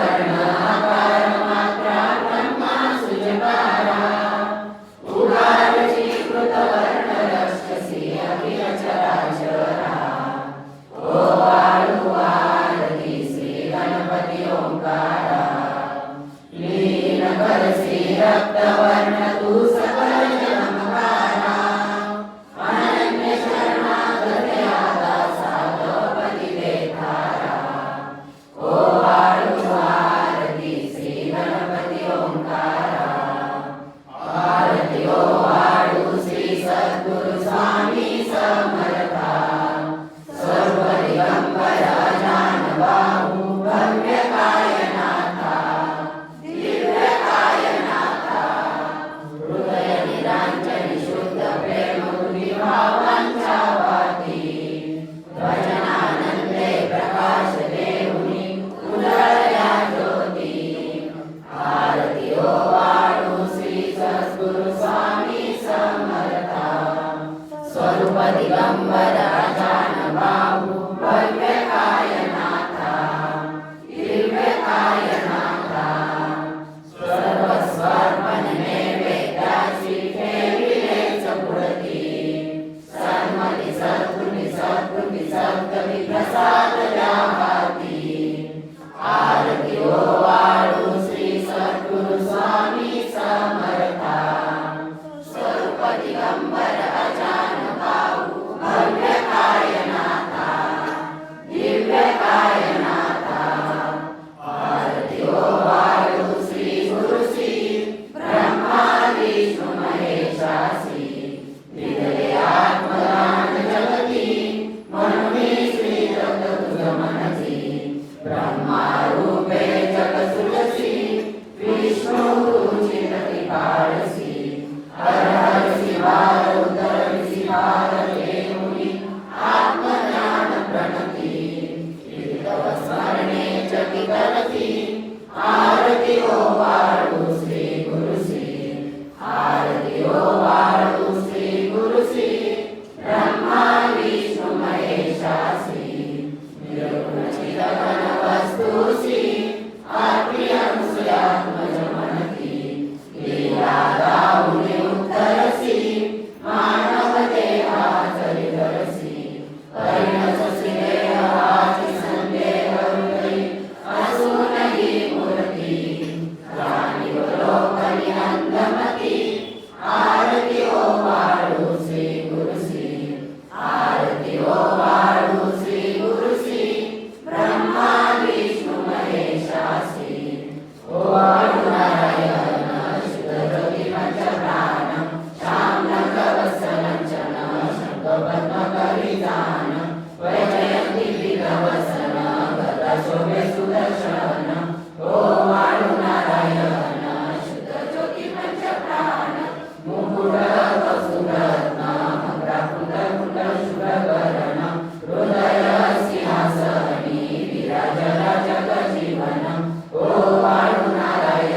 वर्ण आकार मात्रा ब्रह्मा सुजकारा उगारची कृत वर्ण रक्षसी अखिल चराचरा ओ वाळू आरती श्री गणपती ओंकारा लीन करसी रक्तवर्ण तू सकल चमत्कारा अनन्य शरणागते आता साधोपती देखारा ओ वाळू आरती श्री गणपती ओंकारा आरती ओ वाळू श्री सद्गुरु स्वामी समर्था सर्व दिगंबर जानबाहू भव्य कायनाथा दिव्य कायनाथा हृदय निरांजन शुद्ध प्रेम भावांच्या वाती भजनानंदे प्रकाश देऊनी उजळल्या ज्योती आरती ओ वाळू श्री सद्गुरु स्वामी समर्था स्वरूप दिगंबर जानबाहू भव्य कायनाथा दिव्य कायनाथा सर्वस्वर्पण नैवेद्याची ठेविलेच पुढती सन्मती सद्गुणी सद्गुणी सद्गती प्रसाद द्या हाती आरती ओ वाळू श्री सद्गुरु स्वामी समर्था स्वरूप दिगंबर जानबाहू भव्य कायनाथा दिव्य कायनाथा आरती ओ वाळू श्री गुरुसी ब्रह्मा विष्णू महेशासी विदये आत्मदान जगती म्हणून श्री जगत तुझ मनसी ब्रह्मा रूपे जग सुरसी विष्णू तुझी प्रतिपाळसी हर हर शिवार उदरसी भार देऊनी आत्मज्ञान प्रणती कीर्तव स्मरणे जपी करती आरती ओ वाळू श्री गुरुसी आरती ओ वाळू श्री गुरुसी ब्रह्मा विष्णू महेशासी निर्गुण चिदघन वस्तुसी आत्मी अनुसयात्मज मनती लीला गाऊनी उत्तरसी मानव देहा चरितरसी परिणससी देहाची संदेह हृदयी असूनही मूर्ती जाणीव लोकनी अंधमती आरती ओ वाळू श्री गुरुसी आरती ओ वाळू श्री गुरुसी ब्रह्मा विष्णू महेशासी ओ वाळू नारायण शुद्ध ज्योती पंचप्राण श्यामलंग वत्सलंचन शंखपद्म कवितान वैजयंती विघवसन गदा शोभे सुदर्शन ओ वाळू नारायण शुद्ध ज्योती पंचप्राण मुकुट कौस्तुभरत्न मकराकुंड कुंडल शुभकर्ण हृदय सिंहासनी विराजला जगजीवन ओ वाळू नारायण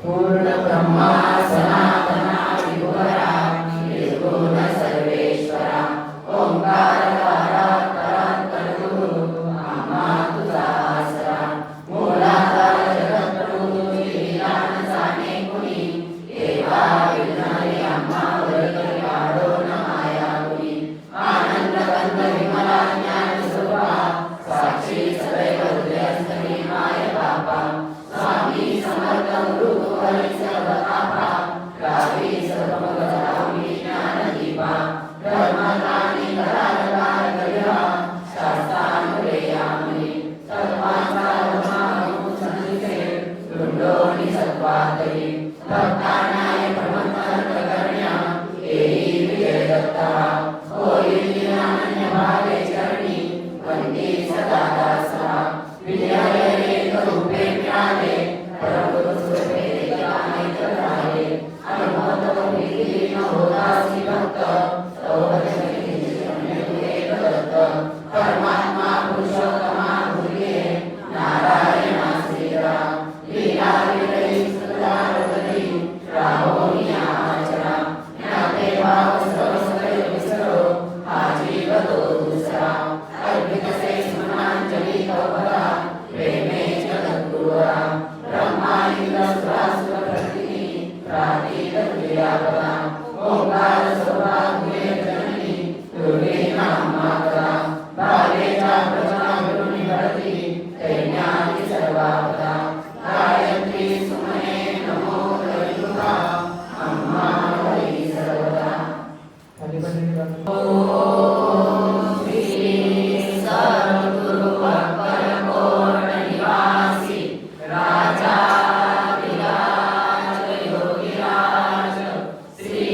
पूर्ण ब्रह्मा सनातना विभुरा निर्गुण सर्वेश्वरा ओंकारकारा परात्परगुरु आम्हा तुझा आसरा मूलाधार जगद्गुरु लीला न जाणे कुणी देवा विघ्नारी आम्हावर कृपाळो न माया कुणी आनंद कंद विमला ज्ञान स्वरूपा साक्षी सदैव हृदयस्थली माय बापा स्वामी समर्थ गुरु हरी सर्व आपा गावी सर्वमंगल गावी ज्ञानदीपा धर्मदानी घराघरात गरिमा शास्त्रानुरे यामुनी सर्वांचा धर्मानु संधिसे दृढोनी सत्वातरी भक्तानाय प्रमंथन करण्या येई विजय दत्ता होईल अनन्य भावे चरणी वंदी सदा दासा विजय एक रूपे मिळाले परंतु स्वरूपे एकाने कराले अनुभव तो विधी न होतासी भक्त तो भजनी एक दत्त परमात्मा पुरुषोत्तमा भूये नारायण श्रीराम लीला विलयी सुधारवती राहोनी आचरा ज्ञाते भाव सर्व सदैव विसरो हा जीव तो दुसरा अर्पित से स्मरणांजली कौभरा प्रेमे जगद्गुरुरा ब्रह्मा इंद्र सुरासुर प्रतिनी प्रातीत तुझ्यावरा ओंकार सौभाग्ये जननी दुर्गे नामाकरा बालेच्या प्रजना विरुणी घडती दैन्याची सर्वापदा गायत्री सुमने नमो हरितुका अम्मा हरी सर्वदा ओम श्री सद्गुरु परमपूर्ण निवासी राजा विराज योगीराज श्री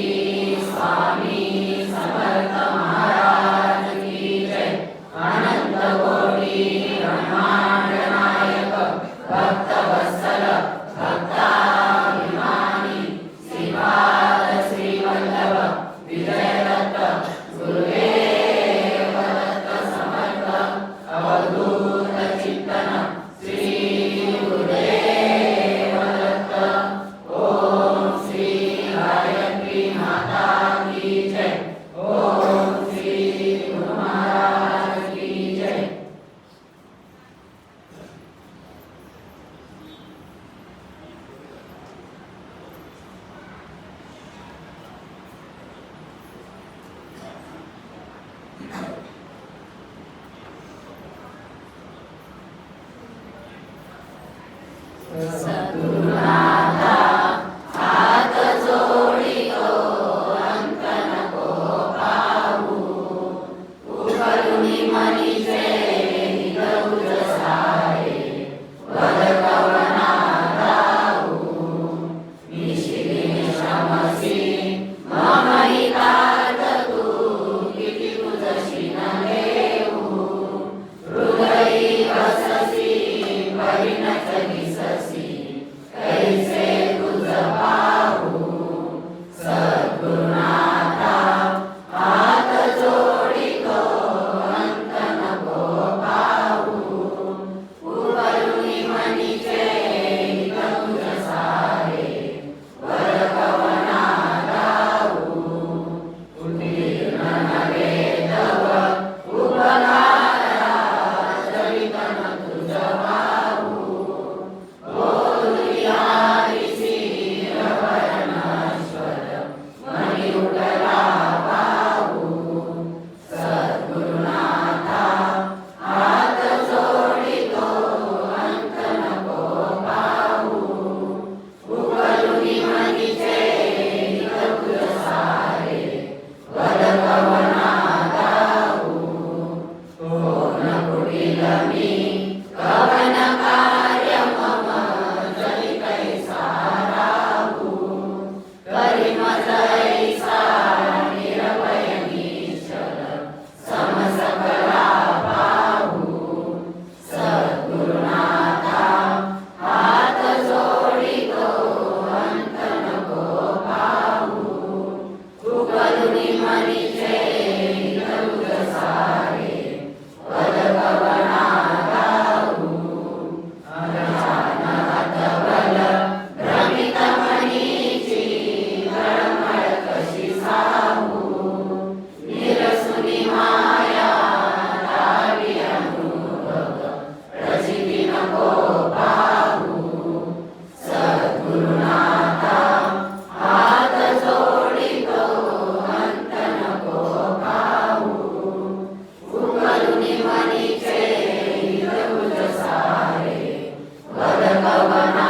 भगवता